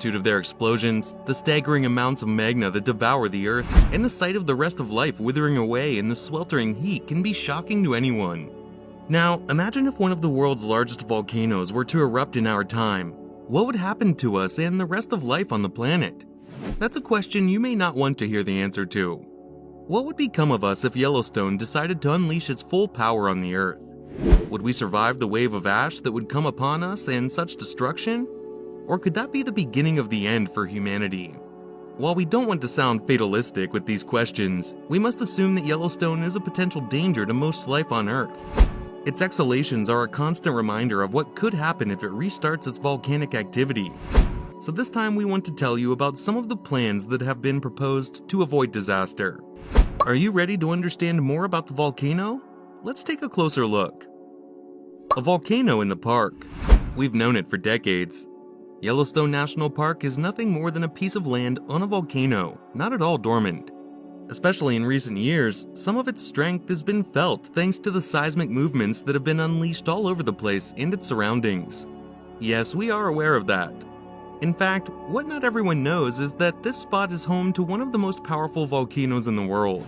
magnitude of their explosions, the staggering amounts of magma that devour the Earth, and the sight of the rest of life withering away in the sweltering heat can be shocking to anyone. Now, imagine if one of the world's largest volcanoes were to erupt in our time. What would happen to us and the rest of life on the planet? That's a question you may not want to hear the answer to. What would become of us if Yellowstone decided to unleash its full power on the Earth? Would we survive the wave of ash that would come upon us and such destruction? Or could that be the beginning of the end for humanity? While we don't want to sound fatalistic with these questions, we must assume that Yellowstone is a potential danger to most life on Earth. Its exhalations are a constant reminder of what could happen if it restarts its volcanic activity. So this time we want to tell you about some of the plans that have been proposed to avoid disaster. Are you ready to understand more about the volcano? Let's take a closer look. A volcano in the park. We've known it for decades. Yellowstone National Park is nothing more than a piece of land on a volcano, not at all dormant. Especially in recent years, some of its strength has been felt thanks to the seismic movements that have been unleashed all over the place and its surroundings. Yes, we are aware of that. In fact, what not everyone knows is that this spot is home to one of the most powerful volcanoes in the world.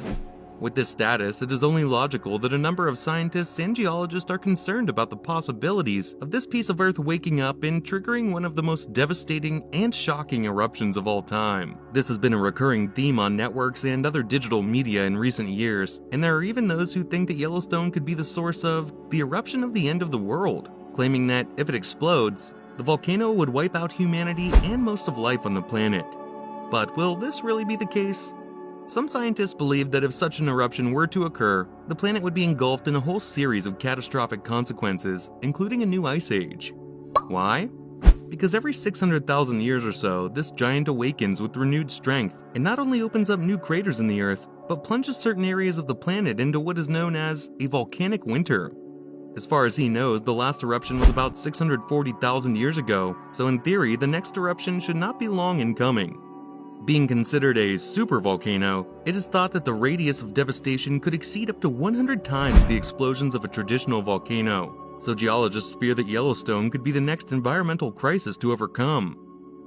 With this status, it is only logical that a number of scientists and geologists are concerned about the possibilities of this piece of Earth waking up and triggering one of the most devastating and shocking eruptions of all time. This has been a recurring theme on networks and other digital media in recent years, and there are even those who think that Yellowstone could be the source of the eruption of the end of the world, claiming that if it explodes, the volcano would wipe out humanity and most of life on the planet. But will this really be the case? Some scientists believe that if such an eruption were to occur, the planet would be engulfed in a whole series of catastrophic consequences, including a new ice age. Why? Because every 600,000 years or so, this giant awakens with renewed strength and not only opens up new craters in the Earth, but plunges certain areas of the planet into what is known as a volcanic winter. As far as he knows, the last eruption was about 640,000 years ago, so in theory, the next eruption should not be long in coming. Being considered a supervolcano, it is thought that the radius of devastation could exceed up to 100 times the explosions of a traditional volcano, so geologists fear that Yellowstone could be the next environmental crisis to overcome.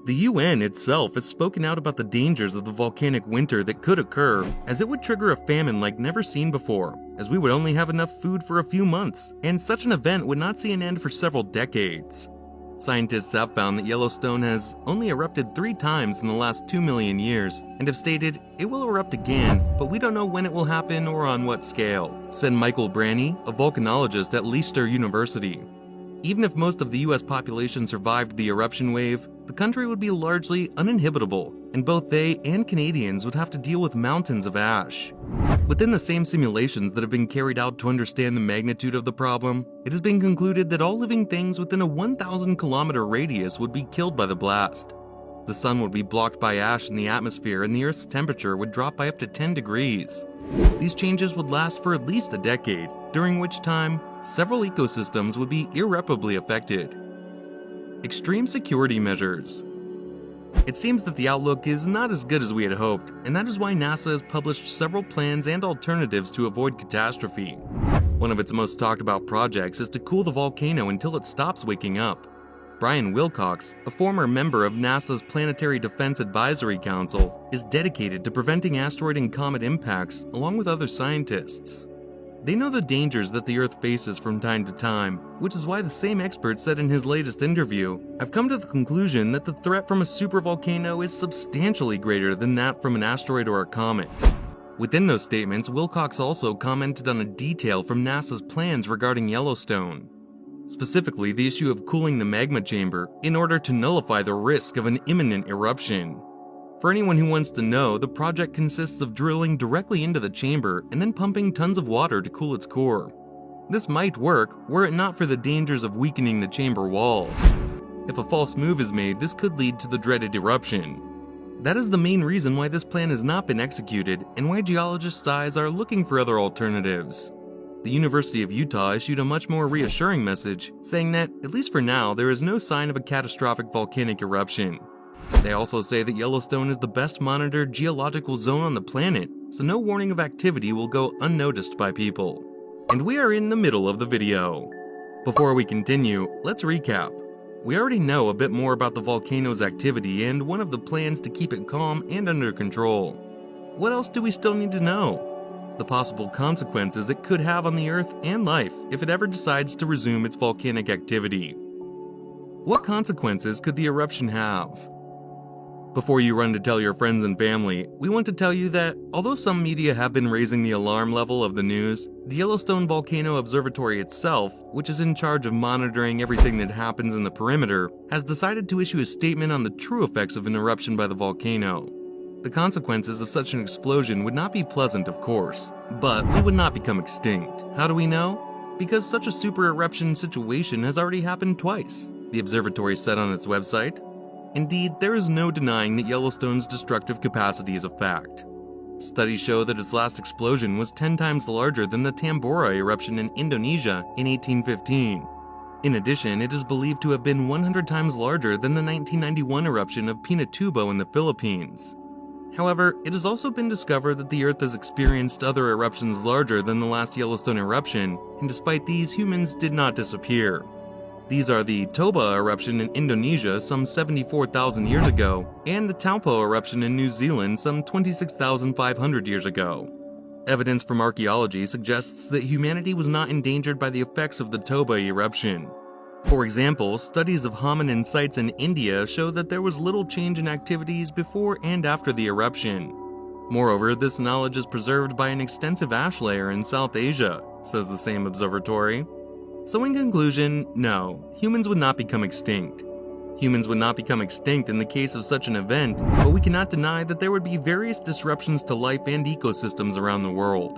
The UN itself has spoken out about the dangers of the volcanic winter that could occur, as it would trigger a famine like never seen before, as we would only have enough food for a few months, and such an event would not see an end for several decades. Scientists have found that Yellowstone has only erupted 3 times in the last 2 million years, and have stated it will erupt again, but we don't know when it will happen or on what scale, said Michael Branny, a volcanologist at Leicester University. Even if most of the US population survived the eruption wave, the country would be largely uninhabitable, and both they and Canadians would have to deal with mountains of ash. Within the same simulations that have been carried out to understand the magnitude of the problem, it has been concluded that all living things within a 1,000-kilometer radius would be killed by the blast. The sun would be blocked by ash in the atmosphere, and the Earth's temperature would drop by up to 10 degrees. These changes would last for at least a decade, during which time several ecosystems would be irreparably affected. Extreme security measures. It seems that the outlook is not as good as we had hoped, and that is why NASA has published several plans and alternatives to avoid catastrophe. One of its most talked about projects is to cool the volcano until it stops waking up. Brian Wilcox, a former member of NASA's Planetary Defense Advisory Council, is dedicated to preventing asteroid and comet impacts along with other scientists. They know the dangers that the Earth faces from time to time, which is why the same expert said in his latest interview, "I've come to the conclusion that the threat from a supervolcano is substantially greater than that from an asteroid or a comet." Within those statements, Wilcox also commented on a detail from NASA's plans regarding Yellowstone. Specifically, the issue of cooling the magma chamber in order to nullify the risk of an imminent eruption. For anyone who wants to know, the project consists of drilling directly into the chamber and then pumping tons of water to cool its core. This might work were it not for the dangers of weakening the chamber walls. If a false move is made, this could lead to the dreaded eruption. That is the main reason why this plan has not been executed and why geologists' eyes are looking for other alternatives. The University of Utah issued a much more reassuring message, saying that, at least for now, there is no sign of a catastrophic volcanic eruption. They also say that Yellowstone is the best monitored geological zone on the planet, so no warning of activity will go unnoticed by people. And we are in the middle of the video. Before we continue, let's recap. We already know a bit more about the volcano's activity and one of the plans to keep it calm and under control. What else do we still need to know? The possible consequences it could have on the Earth and life if it ever decides to resume its volcanic activity. What consequences could the eruption have? Before you run to tell your friends and family, we want to tell you that, although some media have been raising the alarm level of the news, the Yellowstone Volcano Observatory itself, which is in charge of monitoring everything that happens in the perimeter, has decided to issue a statement on the true effects of an eruption by the volcano. The consequences of such an explosion would not be pleasant, of course, but we would not become extinct. How do we know? Because such a super eruption situation has already happened twice, the observatory said on its website. Indeed, there is no denying that Yellowstone's destructive capacity is a fact. Studies show that its last explosion was 10 times larger than the Tambora eruption in Indonesia in 1815. In addition, it is believed to have been 100 times larger than the 1991 eruption of Pinatubo in the Philippines. However, it has also been discovered that the Earth has experienced other eruptions larger than the last Yellowstone eruption, and despite these, humans did not disappear. These are the Toba eruption in Indonesia some 74,000 years ago, and the Taupo eruption in New Zealand some 26,500 years ago. Evidence from archaeology suggests that humanity was not endangered by the effects of the Toba eruption. For example, studies of hominin sites in India show that there was little change in activities before and after the eruption. Moreover, this knowledge is preserved by an extensive ash layer in South Asia, says the same observatory. So in conclusion, no, humans would not become extinct. Humans would not become extinct in the case of such an event, but we cannot deny that there would be various disruptions to life and ecosystems around the world.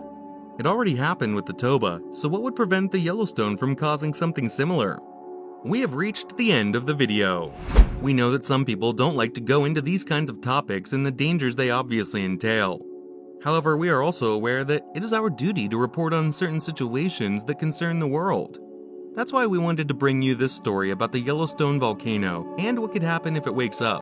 It already happened with the Toba, so what would prevent the Yellowstone from causing something similar? We have reached the end of the video. We know that some people don't like to go into these kinds of topics and the dangers they obviously entail. However, we are also aware that it is our duty to report on certain situations that concern the world. That's why we wanted to bring you this story about the Yellowstone volcano and what could happen if it wakes up.